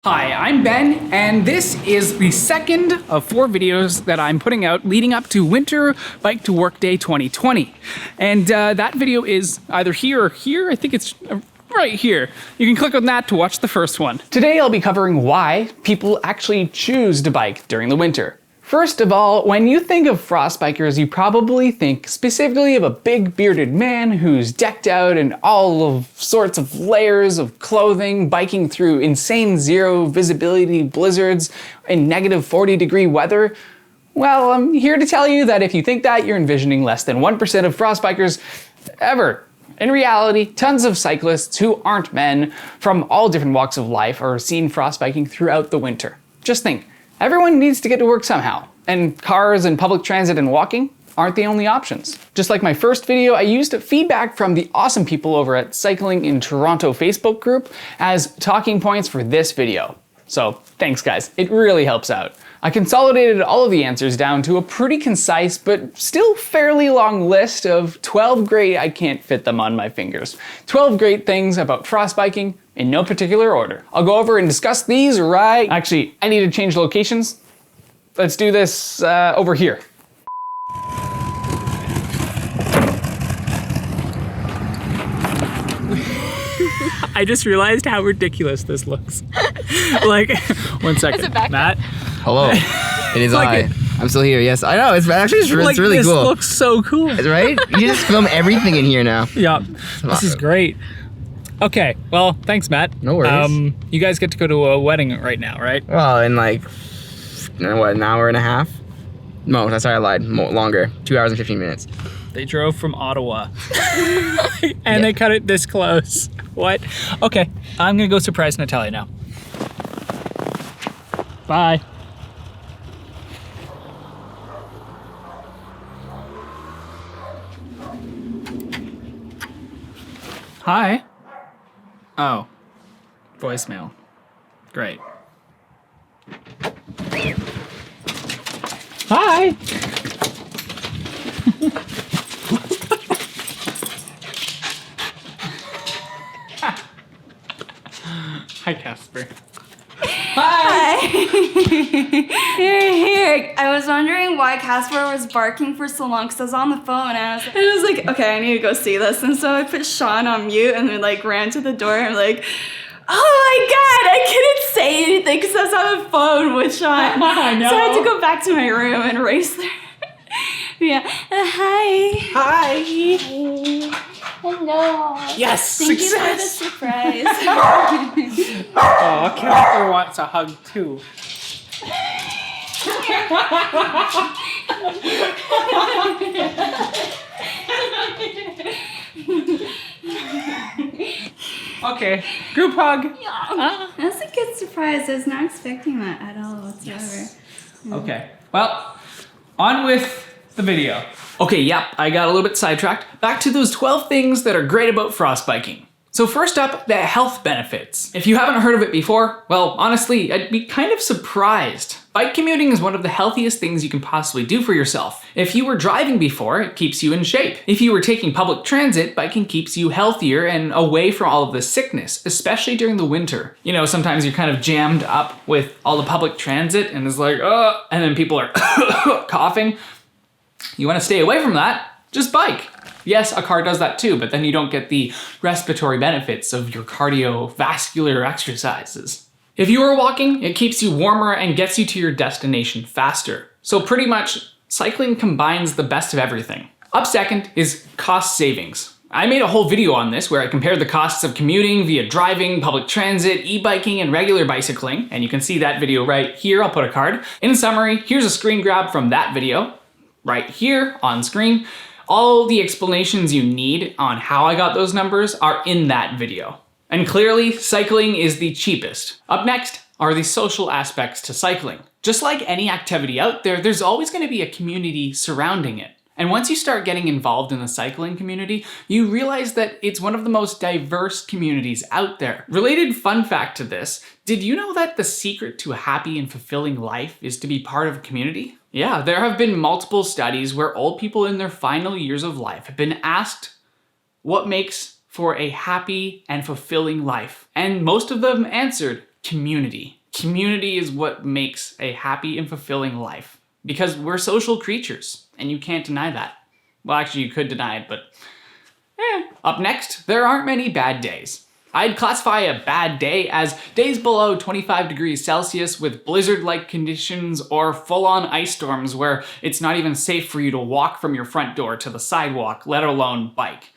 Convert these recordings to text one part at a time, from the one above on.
Hi, I'm Ben, and this is the second of 4 videos that I'm putting out leading up to Winter Bike to Work Day 2020. And that video is either here or here. I think it's right here. You can click on that to watch the first one. Today I'll be covering why people actually choose to bike during the winter. First of all, when you think of frostbikers, you probably think specifically of a big bearded man who's decked out in all of sorts of layers of clothing, biking through insane zero visibility blizzards in negative 40-degree weather. Well, I'm here to tell you that if you think that, you're envisioning less than 1% of frostbikers ever. In reality, tons of cyclists who aren't men from all different walks of life are seen frostbiking throughout the winter. Just think. Everyone needs to get to work somehow, and cars and public transit and walking aren't the only options. Just like my first video, I used feedback from the awesome people over at Cycling in Toronto Facebook group as talking points for this video. So thanks guys, it really helps out. I consolidated all of the answers down to a pretty concise but still fairly long list of 12 great, I can't fit them on my fingers, 12 great things about frostbiking in no particular order. I'll go over and discuss these Actually, I need to change locations. Let's do this over here. I just realized how ridiculous this looks. Like, one second. Is it back? Matt? Hello. It is Like I'm still here. Yes, I know. It's actually it's really this cool. This looks so cool. Right? You just film everything in here now. Yeah. This is great. Okay. Well, thanks, Matt. No worries. You guys get to go to a wedding right now, right? Well, in like, what, an hour and a half? No, that's sorry, I lied. Longer. 2 hours and 15 minutes. They drove from Ottawa. And they cut it this close. What? Okay. I'm gonna go surprise Natalia now. Bye. Hi. Oh. Voicemail. Great. Hi. Hi, Casper. Hi. Here. I was wondering why Casper was barking for so long because I was on the phone and I was like, okay, I need to go see this. And so I put Sean on mute and then like ran to the door and like, oh my God, I couldn't say anything because I was on the phone with Sean. I know. So I had to go back to my room and race there. Yeah. Hi. Hi. Hello. Yes, Thank success. you for the surprise. Oh, Casper wants a hug too. Okay, group hug. That's a good surprise. I was not expecting that at all whatsoever. Yes. Okay, well, on with the video. Okay, yep, I got a little bit sidetracked. Back to those 12 things that are great about frostbiking. So first up, the health benefits. If you haven't heard of it before, well, honestly, I'd be kind of surprised. Bike commuting is one of the healthiest things you can possibly do for yourself. If you were driving before, it keeps you in shape. If you were taking public transit, biking keeps you healthier and away from all of the sickness, especially during the winter. You know, sometimes you're kind of jammed up with all the public transit and it's like, and then people are coughing. You want to stay away from that, just bike. Yes, a car does that too, but then you don't get the respiratory benefits of your cardiovascular exercises. If you are walking, it keeps you warmer and gets you to your destination faster. So pretty much, cycling combines the best of everything. Up second is cost savings. I made a whole video on this where I compared the costs of commuting via driving, public transit, e-biking, and regular bicycling, and you can see that video right here. I'll put a card. In summary, here's a screen grab from that video, right here on screen. All the explanations you need on how I got those numbers are in that video. And clearly, cycling is the cheapest. Up next are the social aspects to cycling. Just like any activity out there, there's always going to be a community surrounding it. And once you start getting involved in the cycling community, you realize that it's one of the most diverse communities out there. Related fun fact to this, did you know that the secret to a happy and fulfilling life is to be part of a community? Yeah, there have been multiple studies where old people in their final years of life have been asked what makes for a happy and fulfilling life. And most of them answered community. Community is what makes a happy and fulfilling life, because we're social creatures, and you can't deny that. Well, actually, you could deny it, but Up next, there aren't many bad days. I'd classify a bad day as days below 25 degrees Celsius with blizzard-like conditions or full-on ice storms where it's not even safe for you to walk from your front door to the sidewalk, let alone bike.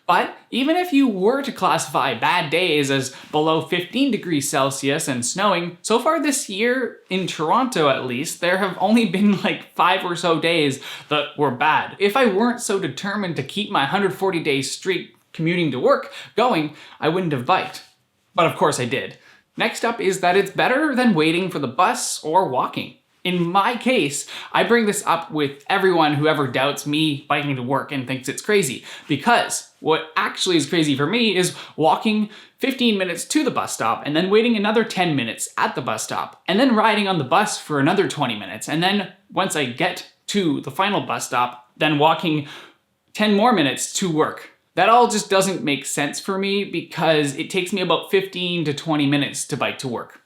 But even if you were to classify bad days as below 15 degrees Celsius and snowing, so far this year, in Toronto at least, there have only been like 5 or so days that were bad. If I weren't so determined to keep my 140-day streak commuting to work going, I wouldn't have biked. But of course I did. Next up is that it's better than waiting for the bus or walking. In my case, I bring this up with everyone who ever doubts me biking to work and thinks it's crazy, because what actually is crazy for me is walking 15 minutes to the bus stop and then waiting another 10 minutes at the bus stop and then riding on the bus for another 20 minutes. And then once I get to the final bus stop, then walking 10 more minutes to work. That all just doesn't make sense for me because it takes me about 15 to 20 minutes to bike to work.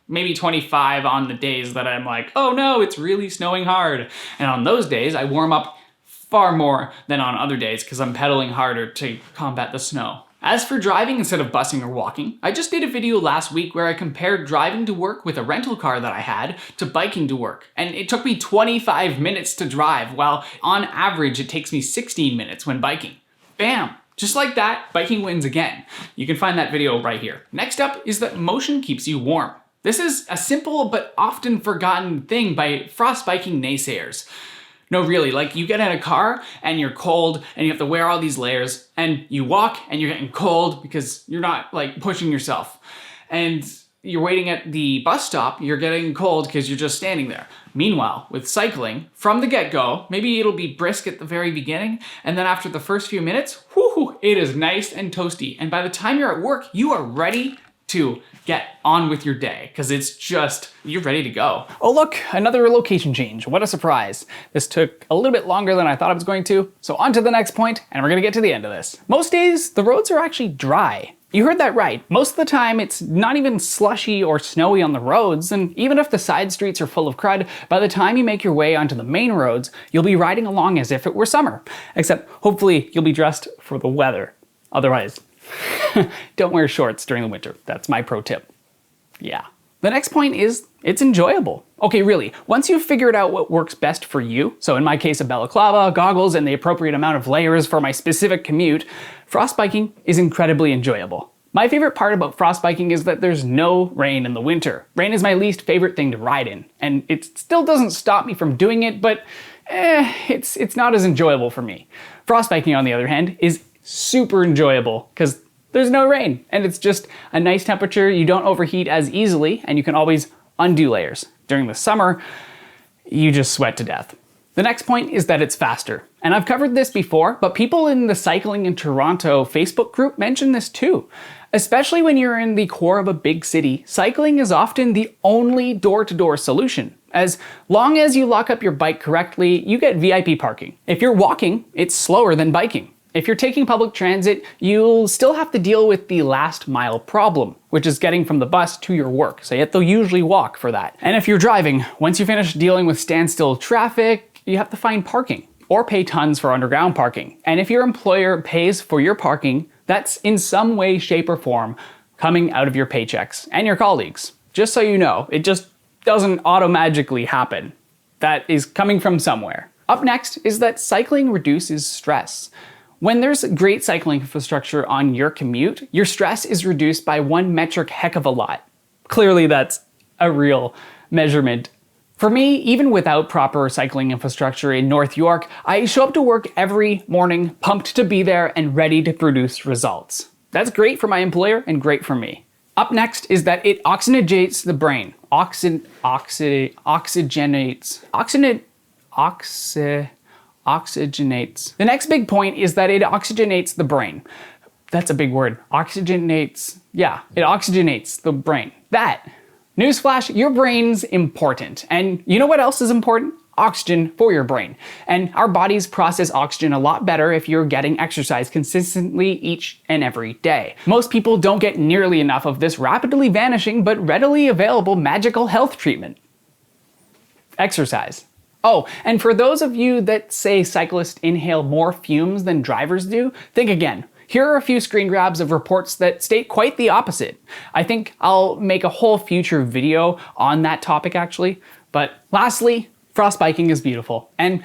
Maybe 25 on the days that I'm like, oh no, it's really snowing hard. And on those days, I warm up far more than on other days because I'm pedaling harder to combat the snow. As for driving instead of busing or walking, I just did a video last week where I compared driving to work with a rental car that I had to biking to work. And it took me 25 minutes to drive, while on average it takes me 16 minutes when biking. Bam! Just like that, biking wins again. You can find that video right here. Next up is that motion keeps you warm. This is a simple but often forgotten thing by frostbiking naysayers. No, really, like you get in a car and you're cold and you have to wear all these layers and you walk and you're getting cold because you're not like pushing yourself. And you're waiting at the bus stop, you're getting cold because you're just standing there. Meanwhile, with cycling, from the get-go, maybe it'll be brisk at the very beginning, and then after the first few minutes, whoo, it is nice and toasty. And by the time you're at work, you are ready to get on with your day, because it's just, you're ready to go. Oh look, another location change. What a surprise. This took a little bit longer than I thought it was going to. So on to the next point, and we're gonna get to the end of this. Most days, the roads are actually dry. You heard that right. Most of the time, it's not even slushy or snowy on the roads, and even if the side streets are full of crud, by the time you make your way onto the main roads, you'll be riding along as if it were summer. Except, hopefully, you'll be dressed for the weather. Otherwise, don't wear shorts during the winter. That's my pro tip. Yeah. The next point is, it's enjoyable. Okay, really, once you've figured out what works best for you, so in my case a balaclava, goggles, and the appropriate amount of layers for my specific commute, frostbiking is incredibly enjoyable. My favorite part about frostbiking is that there's no rain in the winter. Rain is my least favorite thing to ride in, and it still doesn't stop me from doing it, but it's not as enjoyable for me. Frostbiking, on the other hand, is super enjoyable because there's no rain, and it's just a nice temperature, you don't overheat as easily, and you can always undo layers. During the summer, you just sweat to death. The next point is that it's faster. And I've covered this before, but people in the Cycling in Toronto Facebook group mention this too. Especially when you're in the core of a big city, cycling is often the only door-to-door solution. As long as you lock up your bike correctly, you get VIP parking. If you're walking, it's slower than biking. If you're taking public transit, you'll still have to deal with the last mile problem, which is getting from the bus to your work, so you have to usually walk for that. And if you're driving, once you finish dealing with standstill traffic, you have to find parking, or pay tons for underground parking. And if your employer pays for your parking, that's in some way, shape, or form coming out of your paychecks and your colleagues. Just so you know, it just doesn't auto-magically happen. That is coming from somewhere. Up next is that cycling reduces stress. When there's great cycling infrastructure on your commute, your stress is reduced by one metric heck of a lot. Clearly that's a real measurement. For me, even without proper cycling infrastructure in North York, I show up to work every morning pumped to be there and ready to produce results. That's great for my employer and great for me. Up next is that it oxygenates the brain. Oxygenates. The next big point is that it oxygenates the brain. That's a big word. Oxygenates. Yeah, it oxygenates the brain. That. Newsflash, your brain's important. And you know what else is important? oxygen for your brain. And our bodies process oxygen a lot better if you're getting exercise consistently each and every day. Most people don't get nearly enough of this rapidly vanishing but readily available magical health treatment. Exercise. Oh, and for those of you that say cyclists inhale more fumes than drivers do, think again. Here are a few screen grabs of reports that state quite the opposite. I think I'll make a whole future video on that topic actually. But lastly, frostbiking is beautiful. And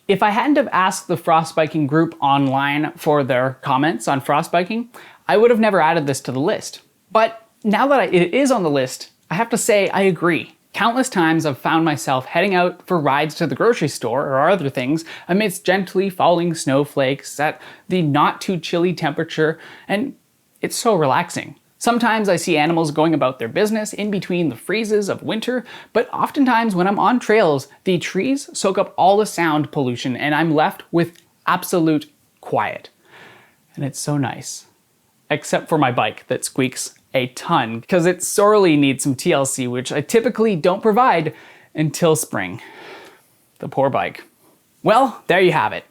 if I hadn't have asked the frostbiking group online for their comments on frostbiking, I would have never added this to the list. But now that it is on the list, I have to say I agree. Countless times I've found myself heading out for rides to the grocery store or other things amidst gently falling snowflakes at the not too chilly temperature, and it's so relaxing. Sometimes I see animals going about their business in between the freezes of winter, but oftentimes when I'm on trails, the trees soak up all the sound pollution and I'm left with absolute quiet. And it's so nice. Except for my bike that squeaks a ton because it sorely needs some TLC, which I typically don't provide until spring. The poor bike. Well, there you have it.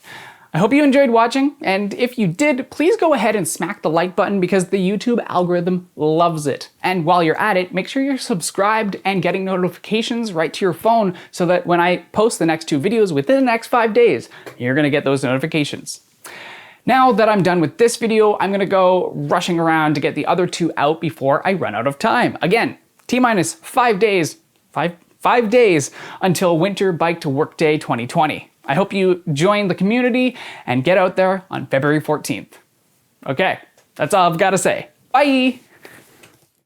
I hope you enjoyed watching, and if you did, please go ahead and smack the like button because the YouTube algorithm loves it. And while you're at it, make sure you're subscribed and getting notifications right to your phone so that when I post the next 2 videos within the next 5 days, you're gonna get those notifications. Now that I'm done with this video, I'm gonna go rushing around to get the other 2 out before I run out of time. Again, T-minus 5 days, five days until Winter Bike to Work Day 2020. I hope you join the community and get out there on February 14th. Okay, that's all I've gotta say. Bye!